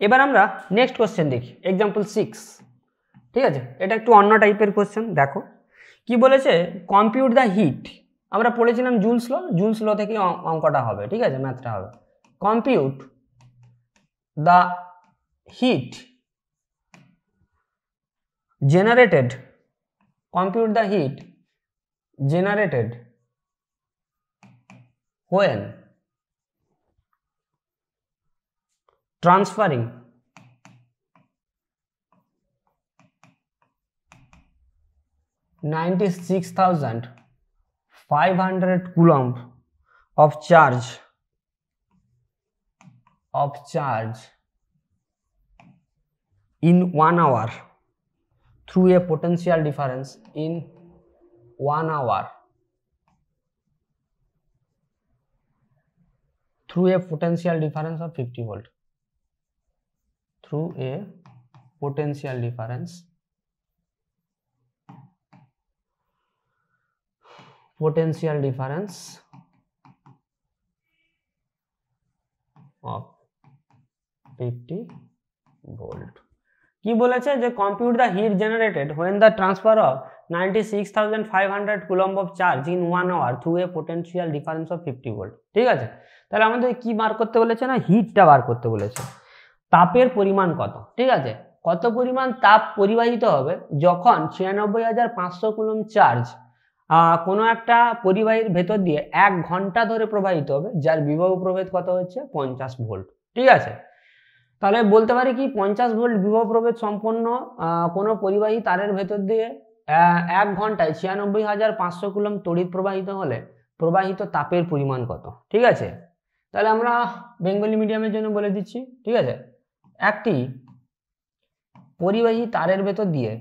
এবার আমরা next question দেখি, এক্সাম্পল 6। ঠিক আছে, এটা একটু অন্য টাইপের কোশ্চেন। দেখো কি বলেছে, কম্পিউট দ্য হিট। আমরা পড়েছিলাম জুলস ল থেকে অঙ্কটা হবে, ঠিক আছে, ম্যাথটা হবে। Compute the heat generated, compute the heat generated when transferring 96,500 coulomb of charge in 1 hour through a potential difference in 1 hour through a potential difference of 50 volt, through a potential difference of 50 volt। কি বলেছে যে compute the heat generated when the transfer of 96,500 coulomb of charge in 1 hour through a potential difference of 50 volt. ঠিক আছে, তাহলে আমাদের কি বার করতে বলেছে না, হিটটা বার করতে বলেছে। তাপের পরিমাণ কত, ঠিক আছে, কত পরিমাণ তাপ পরিবাহিত হবে যখন 96,500 কুলম্ব চার্জ কোনো একটা পরিবাহীর ভেতর দিয়ে 1 ঘন্টা ধরে প্রবাহিত হবে, যার বিভব প্রভেদ কত হচ্ছে 50 ভোল্ট। ঠিক আছে, তাহলে বলতে পারি কি 50 ভোল্ট বিভব প্রভেদ সম্পন্ন কোনো পরিবাহী তারের ভেতর দিয়ে 1 ঘন্টায় 96,500 কুলম্ব তড়িৎ প্রবাহিত হলে প্রবাহিত তাপের পরিমাণ কত। ঠিক আছে, তাহলে আমরা বেঙ্গলি মিডিয়ামের জন্য বলে দিচ্ছি। ঠিক আছে, একটি পরিবাহী তারের ভেতর দিয়ে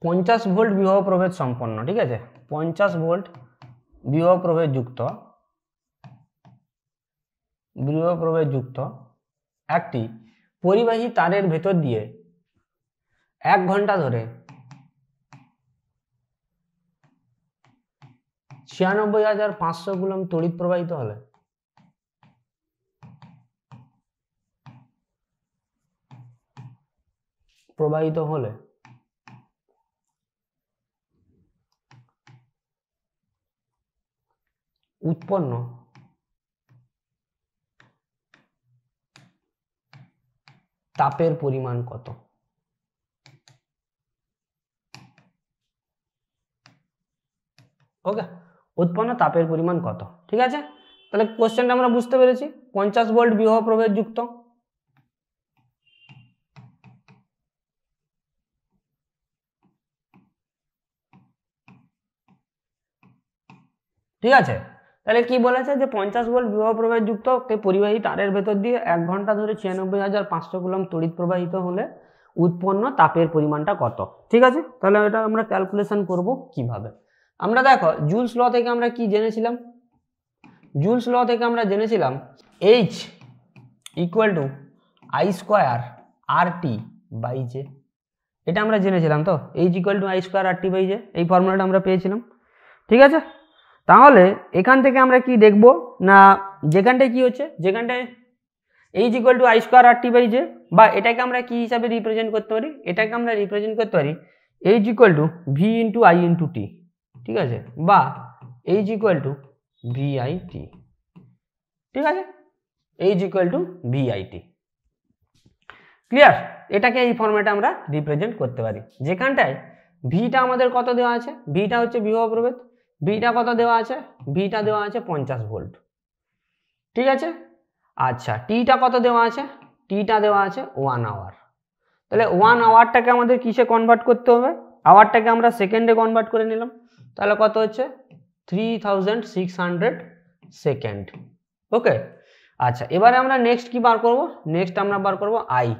50 ভোল্ট বিভব প্রভেদ সম্পন্ন, ঠিক আছে, 50 ভোল্ট বিভব প্রভেদ যুক্ত একটি পরিবাহী তারের ভেতর দিয়ে 1 ঘন্টা ধরে 96,500 কুলম্ব তড়িৎ প্রবাহিত হলে উৎপন্ন তাপের পরিমাণ কত। ওকে, উৎপন্ন তাপের পরিমাণ কত। ঠিক আছে, তাহলে কোশ্চেনটা আমরা বুঝতে পেরেছি। 50 ভোল্ট বিভব প্রভেদ যুক্ত ঠিক আছে, তাহলে কি বলেছে যে 50 ভোল্ট বিভব প্রভেদ যুক্ত পরিবাহী তারের ভেতর দিয়ে 1 ঘন্টা ধরে 96,500 কুলম্ব তড়িৎ প্রবাহিত হলে উৎপন্ন তাপের পরিমাণটা কত। ঠিক আছে, তাহলে এটা আমরা ক্যালকুলেশন করব কিভাবে। আমরা দেখো জুলস ল থেকে আমরা কি জেনেছিলাম, জুলস ল থেকে আমরা জেনেছিলাম H equal to I square RT by J. এটা আমরা জেনেছিলাম তো, H equal to I square RT by J, এই ফর্মুলাটা আমরা পেয়েছিলাম। ঠিক আছে, তাহলে এখান থেকে আমরা কি দেখব না, যেখানটায় কি হচ্ছে, যেখানটায় H equal to I square RT by J, বা এটাকে আমরা কি হিসাবে রিপ্রেজেন্ট করতে পারি, এটাকে আমরা রিপ্রেজেন্ট করতে পারি H equal to V into I into T. ঠিক আছে, বা H ইকুয়াল টু VIT। ঠিক আছে, H equal two VIT। Clear, এটাকে এই ফর্মেটে আমরা রিপ্রেজেন্ট করতে পারি, যেখানটায় ভিটা আমাদের কত দেওয়া আছে, ভিটা হচ্ছে বিভব প্রভেদ, ভিটা কত দেওয়া আছে, ভিটা দেওয়া আছে 50 ভোল্ট। ঠিক আছে, আচ্ছা টিটা কত দেওয়া আছে, টিটা দেওয়া আছে 1 আওয়ার। তাহলে 1 আওয়ারটাকে আমাদের কিসে কনভার্ট করতে হবে, আওয়ারটাকে আমরা সেকেন্ডে কনভার্ট করে নিলাম, তাহলে কত হচ্ছে 3600 সেকেন্ড। ওকে, আচ্ছা এবারে আমরা নেক্সট কি বার করব, নেক্সট আমরা বার করব আই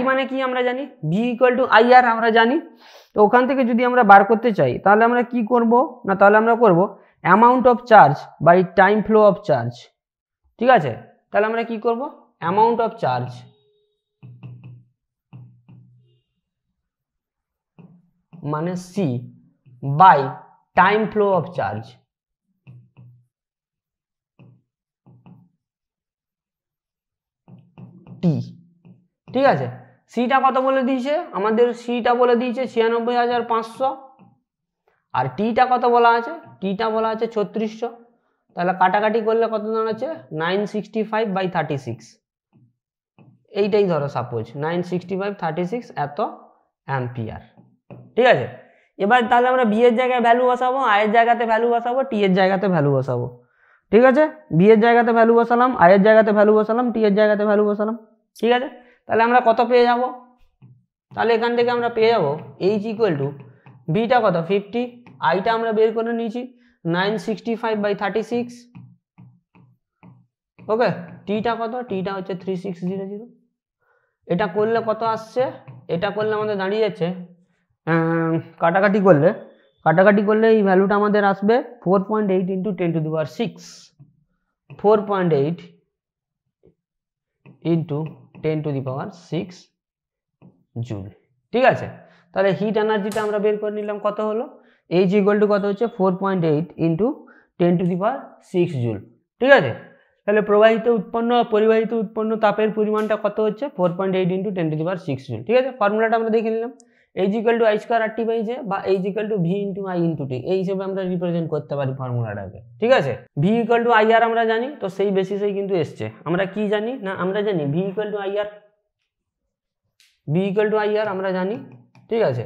মানে কি আমরা জানি, V equal to I R আমরা জানি। তো ওখান থেকে যদি আমরা বার করতে চাই তাহলে আমরা কি করব না, তাহলে আমরা করব amount of charge by time flow of charge. ঠিক আছে, তাহলে আমরা কি করব, অ্যামাউন্ট অফ চার্জ মানে C by time flow of charge. T, ঠিক আছে। সিটা কত বলে দিয়েছে আমাদের, সিটা বলে দিয়েছে 96,500, আর টিটা কত বলা আছে, টিটা বলা আছে 3600। তাহলে কাটাকাটি করলে কত দাঁড়াচ্ছে 965/36, এইটাই ধরো সাপোজ 965/36 এত অ্যাম্পিয়ার, ঠিক আছে। এবার তাহলে আমরা বি এর জায়গায় ভ্যালু বসাবো, আই এর জায়গাতে ভ্যালু বসাবো, টি এর জায়গাতে ভ্যালু বসাবো, ঠিক আছে। বি এর জায়গাতে ভ্যালু বসালাম, আই এর জায়গাতে ভ্যালু বসালাম, টি এর জায়গাতে ভ্যালু বসালাম, ঠিক আছে। তাহলে আমরা কত পেয়ে যাব, তাহলে এখান থেকে আমরা পেয়ে যাব এইচ ইকুয়াল টু বিটা কত 50, আইটা আমরা বের করে নিয়েছি 965/36, ওকে। টিটা কত, টিটা হচ্ছে 3600। এটা করলে কত আসছে, এটা করলে আমাদের দাঁড়িয়ে যাচ্ছে কাটাকাটি করলে এই ভ্যালুটা আমাদের আসবে 4.8 ইন্টু 10⁶, 4.8 ইন্টু 10⁶ জুল, ঠিক আছে। তাহলে হিট এনার্জিটা আমরা বের করে নিলাম, কত হলো এইচ ইকুয়াল টু কত হচ্ছে 4.8 ইন্টু 10⁶ জুল, ঠিক আছে। তাহলে প্রবাহিত উৎপন্ন পরিবাহিত উৎপন্ন তাপের পরিমাণটা কত হচ্ছে 4.8 ইন্টু 10⁶ জুল, ঠিক আছে। ফর্মুলাটা আমরা দেখে নিলাম, H equal to I square R T by J, বা H equal to V into I into T, এই হিসেবে আমরা রিপ্রেজেন্ট করতে পারি ফর্মুলাটাকে, ঠিক আছে। V equal to I R আমরা জানি, তো সেই বেসিসেই কিন্তু এসছে। আমরা কি জানি না, আমরা জানি V equal to I R, V equal to I R আমরা জানি, ঠিক আছে।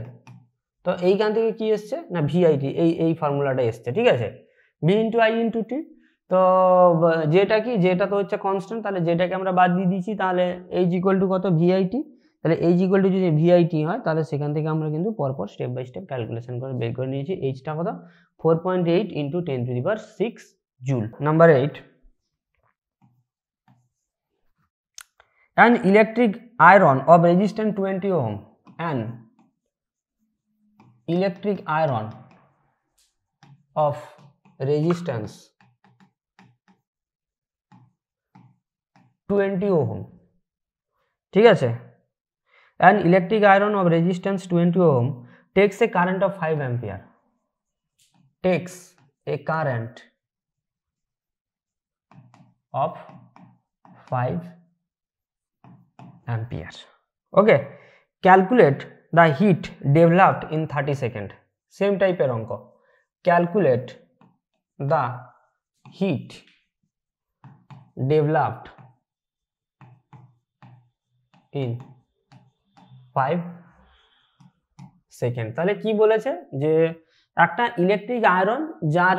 তো এইখান থেকে কি এসছে না ভিআইটি, এই ফর্মুলাটা এসছে, ঠিক আছে। ভি ইন্টু আই ইন্টু টি, তো যেটা কি, যেটা তো হচ্ছে কনস্ট্যান্ট, তাহলে যেটাকে আমরা বাদ দিয়ে দিচ্ছি, তাহলে এইচ ইকুয়াল টু কত ভিআইটি, তাহলে এইচ ইকুয়াল টু যদি ভিআইটি হয়, তাহলে সেখান থেকে আমরা কিন্তু পরপর স্টেপ বাই স্টেপ ক্যালকুলেশন করে বের করে নিয়েছি। এইচটা কত 4.8 into 10⁶ joule. Number 8, an electric iron of resistance 20 ohm, an electric iron of resistance 20 ohm, ঠিক আছে। an electric iron of resistance 20 ohm takes a current of 5 ampere, takes a current of 5 ampere, okay. Calculate the heat developed in 30 seconds, same type এর অঙ্ক। Calculate the heat developed in 5 second. তাহলে কি বলেছে যে একটা electric iron যার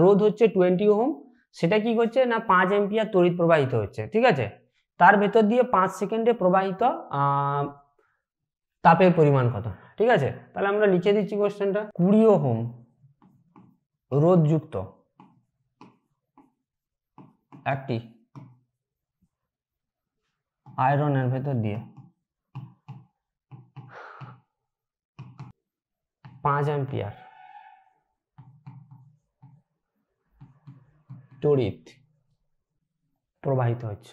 রোধ হচ্ছে 20 ওহম, সেটা কি করছে না 5 অ্যাম্পিয়ার তড়িৎ প্রবাহিত হচ্ছে, ঠিক আছে। তার ভেতর দিয়ে 5 সেকেন্ডে প্রবাহিত তাপের পরিমাণ কত, ঠিক আছে। তাহলে আমরা লিখে দিচ্ছি কোশ্চেনটা, 20 ওহম রোধযুক্ত একটি আয়রনের ভেতর দিয়ে 5 অ্যাম্পিয়ার তড়িৎ প্রবাহিত হচ্ছে,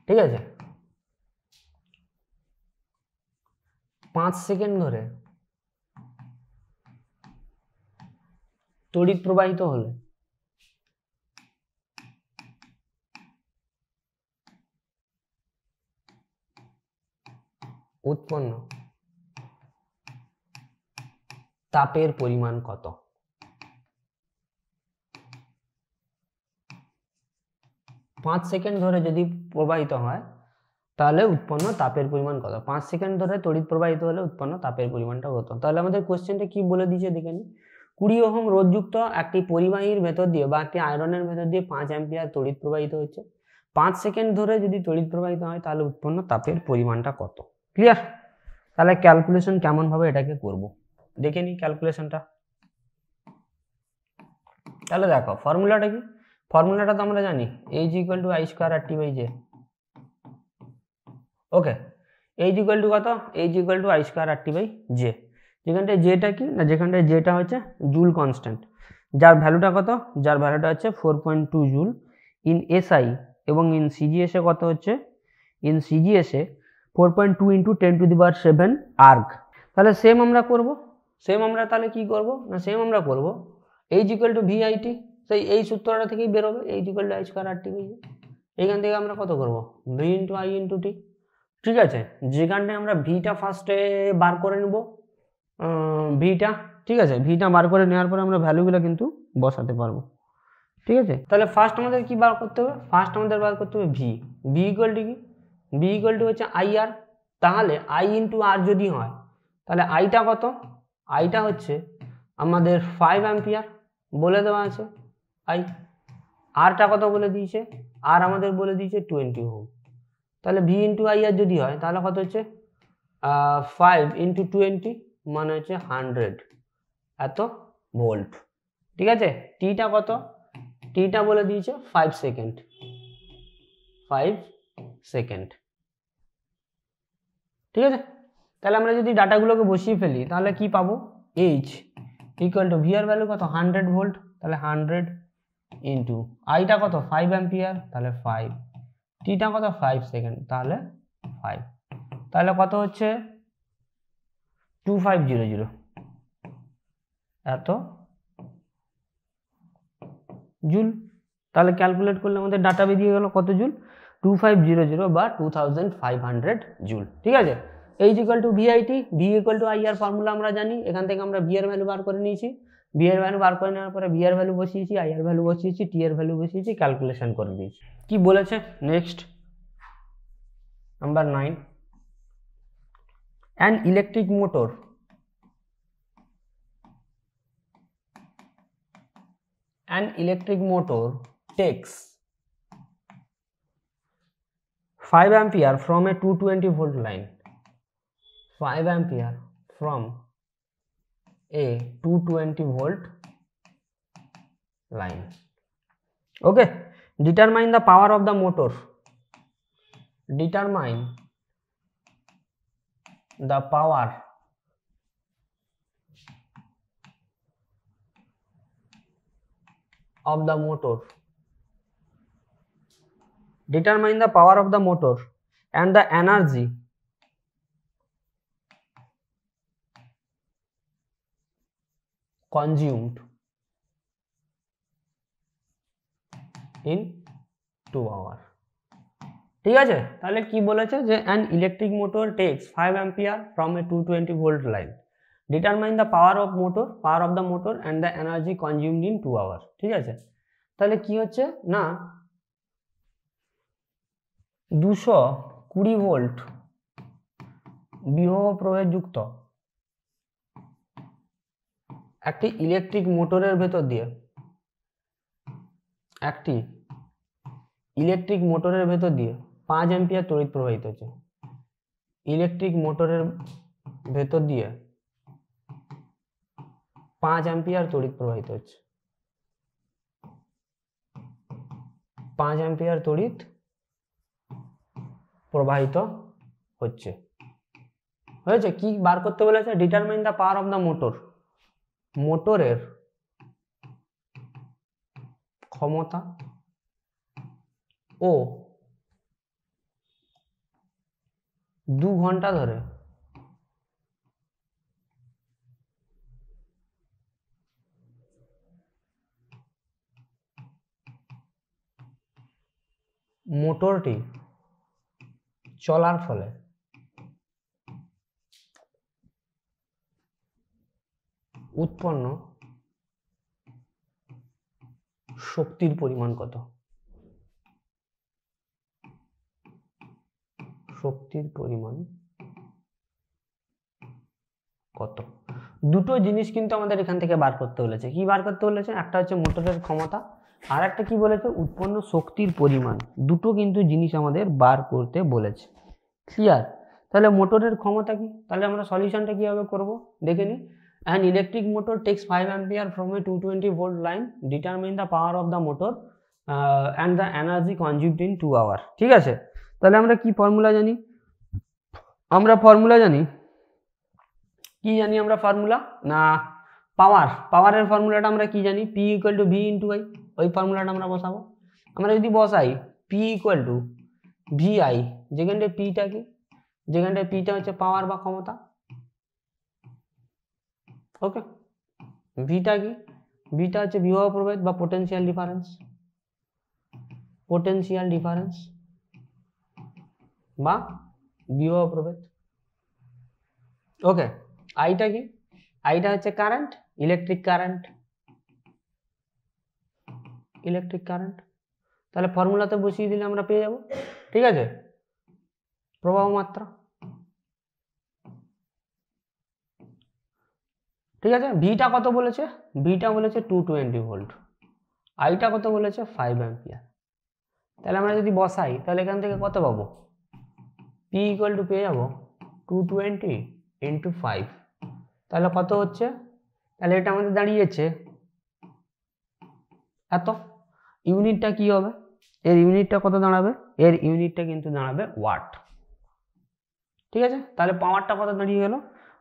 ঠিক আছে। 5 সেকেন্ড ধরে তড়িৎ প্রবাহিত হলে উৎপন্ন তাপের পরিমাণ কত। 5 সেকেন্ড ধরে যদি প্রবাহিত হয় তাহলে উৎপন্ন তাপের পরিমাণ কত, 5 সেকেন্ড ধরে তড়িৎ প্রবাহিত হলে উৎপন্ন তাপের পরিমাণটা কত। তাহলে আমাদের কোশ্চেনটা কি বলে দিয়েছে দেখে নিই, 20 ওহম রোধযুক্ত একটি পরিবাহীর ভেতর দিয়ে বা একটি আয়রনের ভেতর দিয়ে 5 অ্যাম্পিয়ার তড়িৎ প্রবাহিত হচ্ছে, 5 সেকেন্ড ধরে যদি তড়িৎ প্রবাহিত হয় তাহলে উৎপন্ন তাপের পরিমাণটা কত। ক্লিয়ার? তাহলে ক্যালকুলেশন কেমন ভাবে এটাকে করব দেখে নিই ক্যালকুলেশনটা। তাহলে দেখো ফর্মুলাটা কি, ফর্মুলাটা তো আমরা জানি H equal to I square R T by J, okay. H equal to কত, H equal to I square R T by J, যেখানটায় জেটা কি না, যেখানটায় জেটা হচ্ছে জুল কনস্ট্যান্ট, যার ভ্যালুটা কত, যার ভ্যালুটা হচ্ছে 4.2 জুল ইন এসআই। এবং ইন সিজিএসে কত হচ্ছে, ইন সিজিএসে 4.2 × 10⁷ আর্গ। তাহলে সেম আমরা করব, সেম আমরা তাহলে কি করব না, সেম আমরা করব H = VIT, সেই এই সূত্রটা থেকেই বেরোবে H = I²RT। এইখান থেকে আমরা কত করব, V × I × T। ঠিক আছে, যেখানটায় আমরা ভিটা ফার্স্টে বার করে নেব, ভিটা, ঠিক আছে, ভিটা বার করে নেওয়ার পরে আমরা ভ্যালুগুলো কিন্তু বসাতে পারবো। ঠিক আছে, তাহলে ফার্স্ট আমাদের কি বার করতে হবে, ফার্স্ট আমাদের বার করতে হবে ভি। ভি ইকুয়াল টু কি, ভি ইকুয়াল টু হচ্ছে IR। তাহলে I × R যদি হয় তাহলে আইটা কত, আইটা হচ্ছে আমাদের 5 অ্যাম্পিয়ার বলে দেওয়া আছে আই। আরটা কত বলে দিয়েছে, আর আমাদের বলে দিয়েছে 20 ওহম। তাহলে ভি × IR যদি হয় তাহলে কত হচ্ছে 5 × 20 মানে হচ্ছে 100 এত ভোল্ট। ঠিক আছে, টিটা কত, টিটা বলে দিয়েছে 5 সেকেন্ড, 5 সেকেন্ড। ঠিক আছে, তাহলে আমরা যদি ডাটাগুলোকে বসিয়ে ফেলি তাহলে কি পাবো, H = V এর ভ্যালু কত 100 ভোল্ট, তাহলে 100 ইন্টু আইটা কত 5 অ্যাম্পিয়ার, তাহলে 5, টিটা কত 5 সেকেন্ড, তাহলে 5, তাহলে কত হচ্ছে 2500 এত জুল। তাহলে ক্যালকুলেট করলে আমাদের ডাটা বেরিয়ে গেল কত জুল, 2500 বা 2500 জুল। ঠিক আছে, H = VIT, V = IR formula আমরা জানি, এখান থেকে আমরা V এর ভ্যালু বার করে নিয়েছি, V এর ভ্যালু বার করে নেওয়ার পরে V এর ভ্যালু বসিয়েছি, I এর ভ্যালু বসিয়েছি, T এর ভ্যালু বসিয়েছি, ক্যালকুলেশন করে দিয়েছি। কি বলেছে next number 9, an electric motor takes 5 ampere from a 220 volt line, 5 ampere from a 220 volt line. Okay, determine the power of the motor, determine the power of the motor, determine the power of the motor and the energy consumed in 2 hours. ঠিক আছে, তাহলে কি বলেছে যে an electric motor takes 5 ampere from a 220 volt line, determine the power of the motor and the energy consumed in 2 hours. ঠিক আছে, তাহলে কি হচ্ছে না 220 ভোল্ট বিভব প্রবাহযুক্ত একটি ইলেকট্রিক মোটরের ভেতর দিয়ে, একটি ইলেকট্রিক মোটরের ভেতর দিয়ে 5 অ্যাম্পিয়ার তড়িৎ প্রবাহিত হচ্ছে, ইলেকট্রিক মোটরের ভেতর দিয়ে 5 অ্যাম্পিয়ার তড়িৎ প্রবাহিত হচ্ছে, 5 অ্যাম্পিয়ার তড়িৎ প্রবাহিত হচ্ছে। হয়েছে, কি বার করতে বলেছে, determine the power of the motor, মোটরের ক্ষমতা ও 2 ঘন্টা ধরে মোটরটি চলার ফলে উৎপন্ন শক্তির পরিমাণ কত, শক্তির পরিমাণ কত। দুটো জিনিস কিন্তু আমাদের এখান থেকে বার করতে বলেছে, কি বার করতে বলেছে, একটা হচ্ছে মোটরের ক্ষমতা আর একটা কি বলেছে উৎপন্ন শক্তির পরিমাণ, দুটো কিন্তু জিনিস আমাদের বার করতে বলেছে। ক্লিয়ার, তাহলে মোটরের ক্ষমতা কি, তাহলে আমরা সলিউশনটা কিভাবে করব দেখে নিই। An electric motor takes 5 ampere from a 220 volt line, determine the power of the motor and the energy consumed in 2 hours. ঠিক আছে, তাহলে আমরা কি ফর্মুলা জানি, আমরা ফর্মুলা জানি, কি জানি আমরা ফর্মুলা না পাওয়ার, পাওয়ারের ফর্মুলাটা আমরা কি জানি, P = V × I, ওই ফর্মুলাটা আমরা বসাবো। আমরা যদি বসাই পি ইকুয়াল টু ভিআই, যেখানটায় পিটা কি, যেখানটায় পিটা হচ্ছে পাওয়ার বা ক্ষমতা, ওকে। ভিটা কি, ভিটা হচ্ছে বিভব প্রভেদ বা পোটেনশিয়াল ডিফারেন্স, পোটেনশিয়াল ডিফারেন্স বা বিভব প্রভেদ, ওকে। আইটা কি, আইটা হচ্ছে current, electric current, electric current. তাহলে ফর্মুলাতে বসিয়ে দিলে আমরা পেয়ে যাব, ঠিক আছে, প্রবাহ মাত্রা, ঠিক আছে। ভিটা কত বলেছে, ভিটা বলেছে 220 ভোল্ট, আইটা কত বলেছে 5 অ্যাম্পিয়ার। তাহলে আমরা যদি বসাই তাহলে এখান থেকে কত পাবো, পি ইকুয়াল টু পেয়ে যাবো 220 ইন্টু 5, তাহলে কত হচ্ছে, তাহলে এটা আমাদের দাঁড়িয়েছে এত। ইউনিটটা কি হবে, এর ইউনিটটা কত দাঁড়াবে, এর ইউনিটটা কিন্তু দাঁড়াবে ওয়াট, ঠিক আছে। তাহলে পাওয়ারটা কত দাঁড়িয়ে গেল,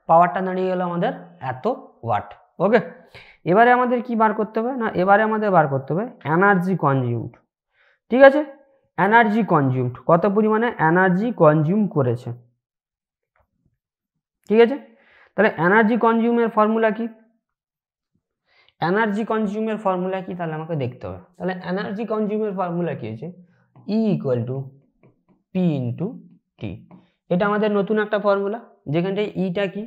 পাওয়ারটা দাঁড়িয়ে গেল আমাদের এত ওয়াট, ওকে। এবারে আমাদের কি বার করতে হবে না, এবারে আমাদের বার করতে হবে এনার্জি কনজিউমড, ঠিক আছে। এনার্জি কনজিউমড, কত পরিমাণে এনার্জি কনজিউম করেছে, ঠিক আছে। তাহলে এনার্জি কনজিউমের ফর্মুলা কি, এনার্জি কনজিউমের ফর্মুলা কি, তাহলে আমাকে দেখতে হবে। তাহলে এনার্জি কনজিউমের ফর্মুলা কি হচ্ছে, E equal to P into T. এটা আমাদের নতুন একটা ফর্মুলা, যেখানটায় ইটা কি,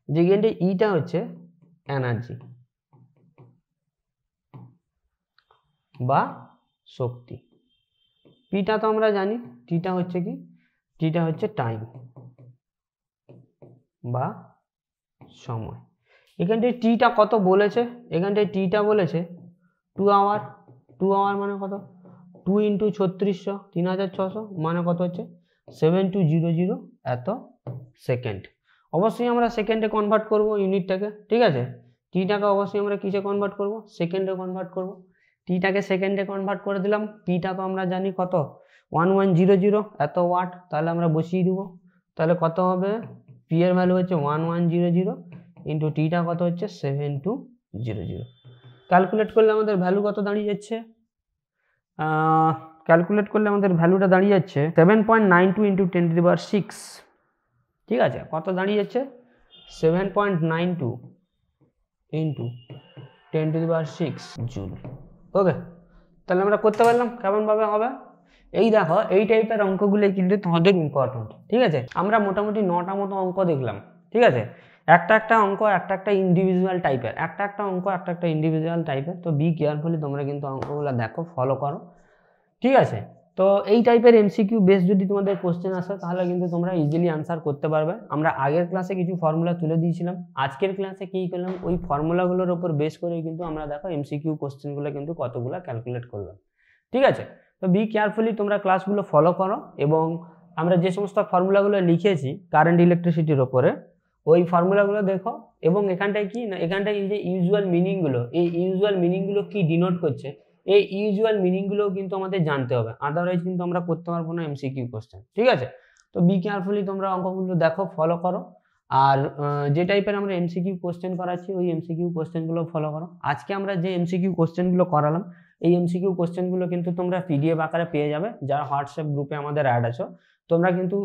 যেখানটায় ইটা হচ্ছে এনার্জি বা শক্তি, পিটা তো আমরা জানি, টিটা হচ্ছে কি, টিটা হচ্ছে টাইম বা সময়। এখানটায় টিটা কত বলেছে, এখানটায় টিটা বলেছে 2 আওয়ার, 2 আওয়ার মানে কত, 2 ইন্টু 3600 3600 মানে কত হচ্ছে 7200 এত সেকেন্ড। অবশ্যই আমরা সেকেন্ডে কনভার্ট করব ইউনিটটাকে, ঠিক আছে। টিটাকে অবশ্যই আমরা কিসে কনভার্ট করব, সেকেন্ডে কনভার্ট করব। টিটাকে সেকেন্ডে কনভার্ট করে দিলাম, পিটা তো আমরা জানি কত 1100 এত ওয়াট, তাহলে আমরা বসিয়ে দিব। তাহলে কত হবে, পি এর ভ্যালু হচ্ছে 1100 ইন্টু টিটা কত হচ্ছে 7200। ক্যালকুলেট করলে আমাদের ভ্যালু কত দাঁড়িয়ে যাচ্ছে, ক্যালকুলেট করলে আমাদের ভ্যালুটা দাঁড়িয়ে যাচ্ছে 7.92 ইন্টু 10⁶, ঠিক আছে। কত দাঁড়িয়ে যাচ্ছে 7.92 ইন্টু 10⁶ জুল, ওকে। তাহলে আমরা করতে পারলাম, কেমনভাবে হবে, এই দেখো এই টাইপের অঙ্কগুলো কিন্তু তোমাদের ইম্পর্টেন্ট, ঠিক আছে। আমরা মোটামুটি 9টা মতো অঙ্ক দেখলাম, ঠিক আছে। একটা একটা অঙ্ক একটা একটা ইন্ডিভিজুয়াল টাইপের, একটা একটা অঙ্ক একটা একটা ইন্ডিভিজুয়াল টাইপের। তো বি কেয়ারফুলি তোমরা কিন্তু অঙ্কগুলো দেখো, ফলো করো, ঠিক আছে। তো এই টাইপের এমসিকিউ বেস যদি তোমাদের কোশ্চেন আসে তাহলে কিন্তু তোমরা ইজিলি আনসার করতে পারবে। আমরা আগের ক্লাসে কিছু ফর্মুলা তুলে দিয়েছিলাম, আজকের ক্লাসে কি করলাম, ওই ফর্মুলাগুলোর উপর বেস করে কিন্তু আমরা দেখো এমসিকিউ কোশ্চেনগুলো কিন্তু কতগুলো ক্যালকুলেট করলাম, ঠিক আছে। তো বি কেয়ারফুলি তোমরা ক্লাসগুলো ফলো করো, এবং আমরা যে সমস্ত ফর্মুলাগুলো লিখেছি কারেন্ট ইলেকট্রিসিটির ওপরে, ওই ফর্মুলাগুলো দেখো। এবং এখানটায় কি না, এখানটায় এই যে ইউজুয়াল মিনিংগুলো, এই ইউজুয়াল মিনিংগুলো কি ডিনোট করছে, এই ইউজুয়াল মিনিংগুলোও কিন্তু আমাদের জানতে হবে, আদারওয়াইজ কিন্তু আমরা করতে পারবো না এমসিকিউ কোশ্চেন, ঠিক আছে। তো বি কেয়ারফুলি তোমরা অঙ্কগুলো দেখো, ফলো করো। আর যে টাইপের আমরা এমসিকিউ কোশ্চেন করাচ্ছি ওই এমসিকিউ কোশ্চেনগুলো ফলো করো। আজকে আমরা যে এমসিকিউ কোশ্চেনগুলো করালাম, এই এমসিকিউ কোশ্চেনগুলো কিন্তু তোমরা পিডিএফ আকারে পেয়ে যাবে, যারা হোয়াটসঅ্যাপ গ্রুপে আমাদের অ্যাড আছো। তোমরা কিন্তু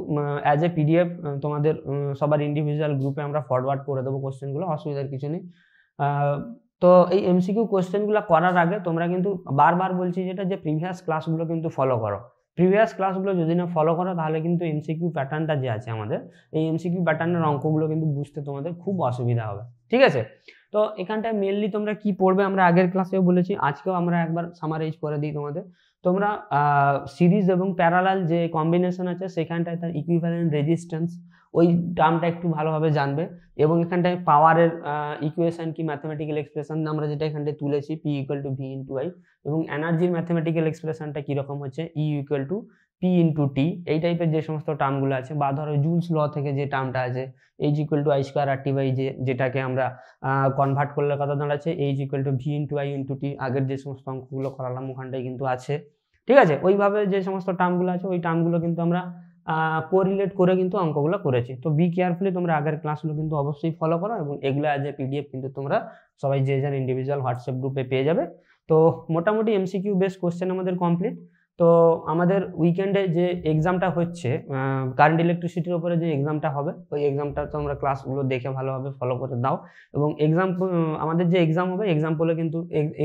অ্যাজ এ পিডিএফ তোমাদের সবার ইন্ডিভিজুয়াল গ্রুপে আমরা ফরওয়ার্ড করে দেবো কোশ্চেনগুলো, অসুবিধার কিছু নেই। তো এই এমসিকিউ কোশ্চেনগুলো করার আগে তোমরা কিন্তু বারবার বলছি যেটা, যে প্রিভিয়াস ক্লাসগুলো কিন্তু ফলো করো। প্রিভিয়াস ক্লাসগুলো যদি না ফলো করো তাহলে কিন্তু এমসিকিউ প্যাটার্নটা যে আছে আমাদের, এই এমসিকিউ প্যাটার্নের অঙ্কগুলো কিন্তু বুঝতে তোমাদের খুব অসুবিধা হবে, ঠিক আছে। তো এখানটায় মেনলি তোমরা কি পড়বে আমরা আগের ক্লাসেও বলেছি, আজকেও আমরা একবার সামারাইজ করে দিই তোমাদের। তোমরা সিরিজ এবং প্যারালাল যে কম্বিনেশন আছে সেখানটায় তার ইকুইভ্যালেন্ট রেজিস্ট্যান্স, ওই টার্মটা একটু ভালোভাবে জানবে। এবং এখানটায় পাওয়ারের ইকুয়েশন কি, ম্যাথমেটিক্যাল এক্সপ্রেশন আমরা যেটা এখানটায় তুলেছি P equal to V into I, এবং এনার্জির ম্যাথমেটিক্যাল এক্সপ্রেশনটা কীরকম হচ্ছে E equal to P into T, এই টাইপের যে সমস্ত টার্মগুলো আছে। বা ধরো জুলস ল থেকে যে টার্মটা আছে H equal to I square R T by J, যেটাকে আমরা কনভার্ট করলে কত দাঁড়াচ্ছে H equal to V into I into T, আগের যে সমস্ত অঙ্কগুলো করালাম ওখানটায় কিন্তু আছে, ঠিক আছে। ওইভাবে যে সমস্ত টার্মগুলো আছে ওই টার্মগুলো কিন্তু আমরা কোরিলেট করে কিন্তু অঙ্কগুলো করেছি। তো বি কেয়ারফুলি তোমরা আগের ক্লাসগুলো কিন্তু অবশ্যই ফলো করো, এবং এগুলো অ্যাজ এ পিডিএফ কিন্তু তোমরা সবাই যে যার ইন্ডিভিজুয়াল হোয়াটসঅ্যাপ গ্রুপে পেয়ে যাবে। তো মোটামুটি এমসিকিউ বেস কোশ্চেন আমাদের কমপ্লিট। তো আমাদের উইকেন্ডে যে এক্সামটা হচ্ছে কারেন্ট ইলেকট্রিসিটির উপরে যে এক্সামটা হবে, ওই এক্সামটা তোমরা ক্লাসগুলো দেখে ভালোভাবে ফলো করে দাও। এবং আমাদের যে এক্সাম হবে,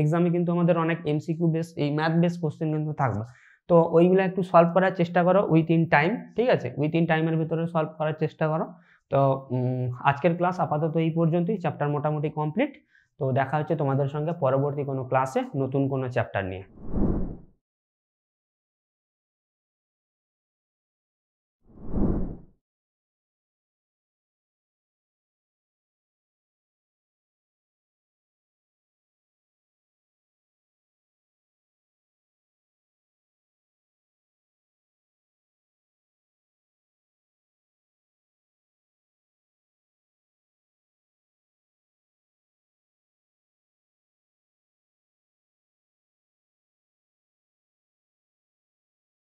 এক্সামে কিন্তু আমাদের অনেক এমসিকিউ বেস, এই ম্যাথ বেস কোশ্চেন কিন্তু থাকবে। তো ওইগুলো একটু সলভ করার চেষ্টা করো উইথিন টাইম, ঠিক আছে? উইথিন টাইমের ভিতরে সলভ করার চেষ্টা করো। তো আজকের ক্লাস আপাতত এই পর্যন্তই, চ্যাপ্টার মোটামুটি কমপ্লিট। তো দেখা হচ্ছে তোমাদের সঙ্গে পরবর্তী কোনো ক্লাসে নতুন কোনো চ্যাপ্টার নিয়ে।